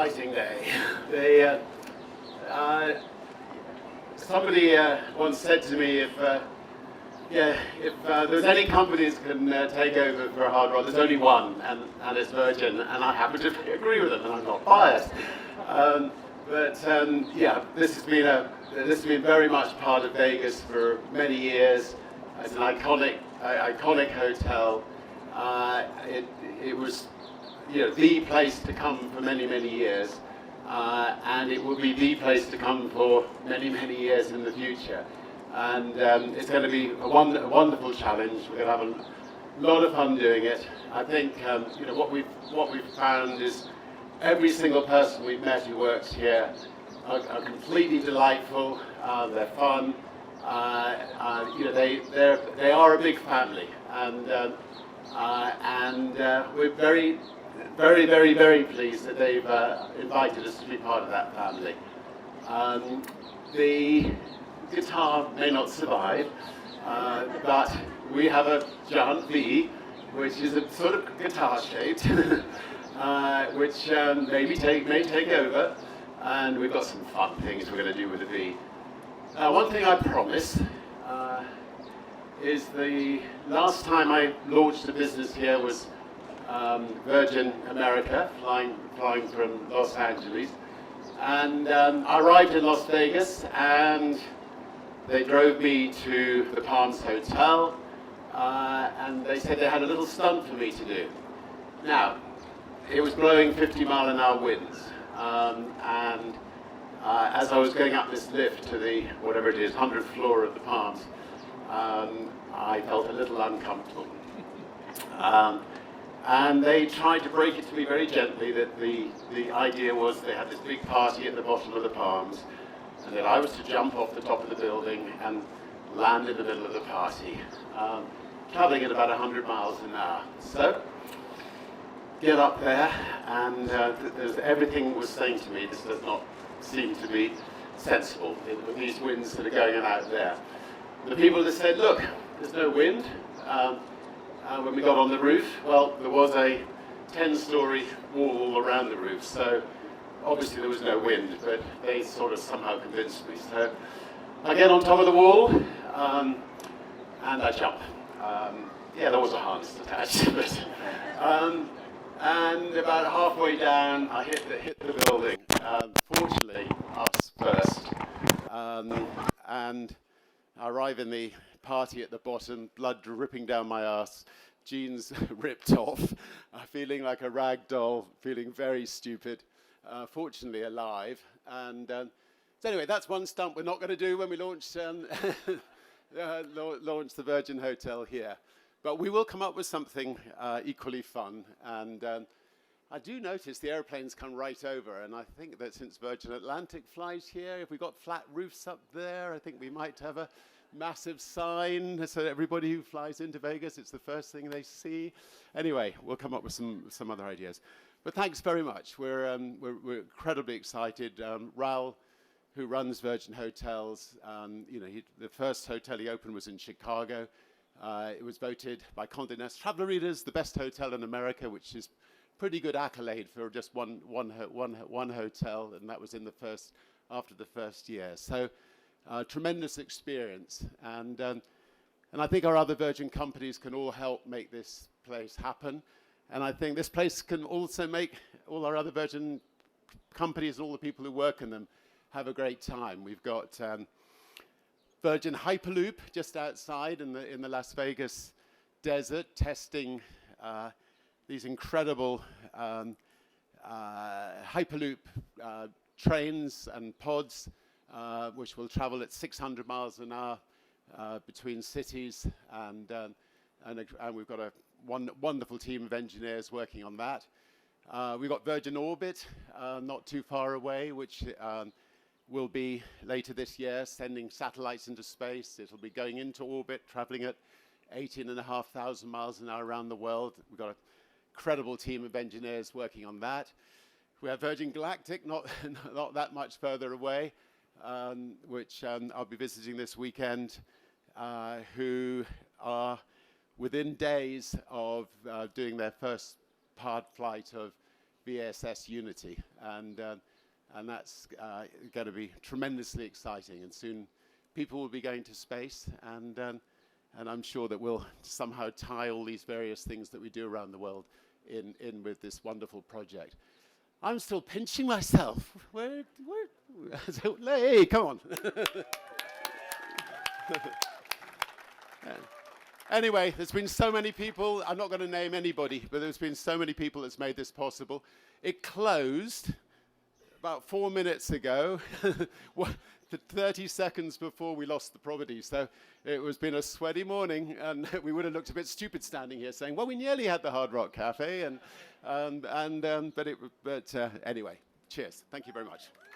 exciting day. They, somebody once said to me, if there's any company that can take over for Hard Rock, there's only one, and it's Virgin, and I happen to agree with them, and I'm not biased. Yeah, this has been very much part of Vegas for many years. It's an iconic hotel. It was, the place to come for many, many years, and it will be the place to come for many, many years in the future. And it's going to be a wonderful challenge. We're going to have a lot of fun doing it. I think what we've found is every single person we've met who works here are completely delightful. They're fun. They are a big family, and we're very, very, very, very pleased that they've invited us to be part of that family. The guitar may not survive, but we have a giant V, which is a sort of guitar shaped, which may take over, and we've got some fun things we're going to do with the V. One thing I promise is the last time I launched a business here was Virgin America, flying from Los Angeles, and I arrived in Las Vegas, and they drove me to the Palms Hotel, and they said they had a little stunt for me to do. Now, it was blowing 50-mile-an-hour winds, and as I was going up this lift to the, whatever it is, 100th floor of the Palms, I felt a little uncomfortable. And they tried to break it to me very gently that the idea was they had this big party at the bottom of the Palms, and that I was to jump off the top of the building and land in the middle of the party, traveling at about 100 miles an hour. So, get up there, and everything was saying to me, this does not seem to be sensible with these winds that are going on out there. The people that said, look, there's no wind. When we got on the roof, well, there was a 10-story wall all around the roof, so obviously there was no wind, but they sort of somehow convinced me. So I get on top of the wall, and I jump. Yeah, there was a harness attached, but and about halfway down, I hit the building. Fortunately, us first, and I arrive in the party at the bottom, blood dripping down my ass, jeans ripped off, feeling like a rag doll, feeling very stupid. Fortunately alive, and so anyway, that's one stunt we're not going to do when we launch launch the Virgin Hotel here. But we will come up with something equally fun, and I do notice the airplanes come right over, and I think that since Virgin Atlantic flies here, if we got flat roofs up there, I think we might have a massive sign so that everybody who flies into Vegas, it's the first thing they see. Anyway, we'll come up with some other ideas. But thanks very much. We're incredibly excited. Raul, who runs Virgin Hotels, the first hotel he opened was in Chicago. It was voted by Condé Nast Traveler readers the best hotel in America, which is pretty good accolade for just one hotel, and that was after the first year. So, tremendous experience, and I think our other Virgin companies can all help make this place happen. And I think this place can also make all our other Virgin companies and all the people who work in them have a great time. We've got Virgin Hyperloop just outside in the Las Vegas desert, testing these incredible Hyperloop trains and pods, which will travel at 600 miles an hour between cities, and we've got a wonderful team of engineers working on that. We've got Virgin Orbit, not too far away, which will be later this year, sending satellites into space. It'll be going into orbit, traveling at 18,500 miles an hour around the world. We've got a credible team of engineers working on that. We have Virgin Galactic, not that much further away, which I'll be visiting this weekend, who are within days of doing their first hard flight of VSS Unity, and that's going to be tremendously exciting. And soon, people will be going to space, and I'm sure that we'll somehow tie all these various things that we do around the world in with this wonderful project. I'm still pinching myself. Hey, come on. Anyway, there's been so many people. I'm not going to name anybody, but there's been so many people that's made this possible. It closed about 4 minutes ago, 30 seconds before we lost the property. So it was been a sweaty morning, and we would have looked a bit stupid standing here saying, well, we nearly had the Hard Rock Cafe, but anyway, cheers. Thank you very much.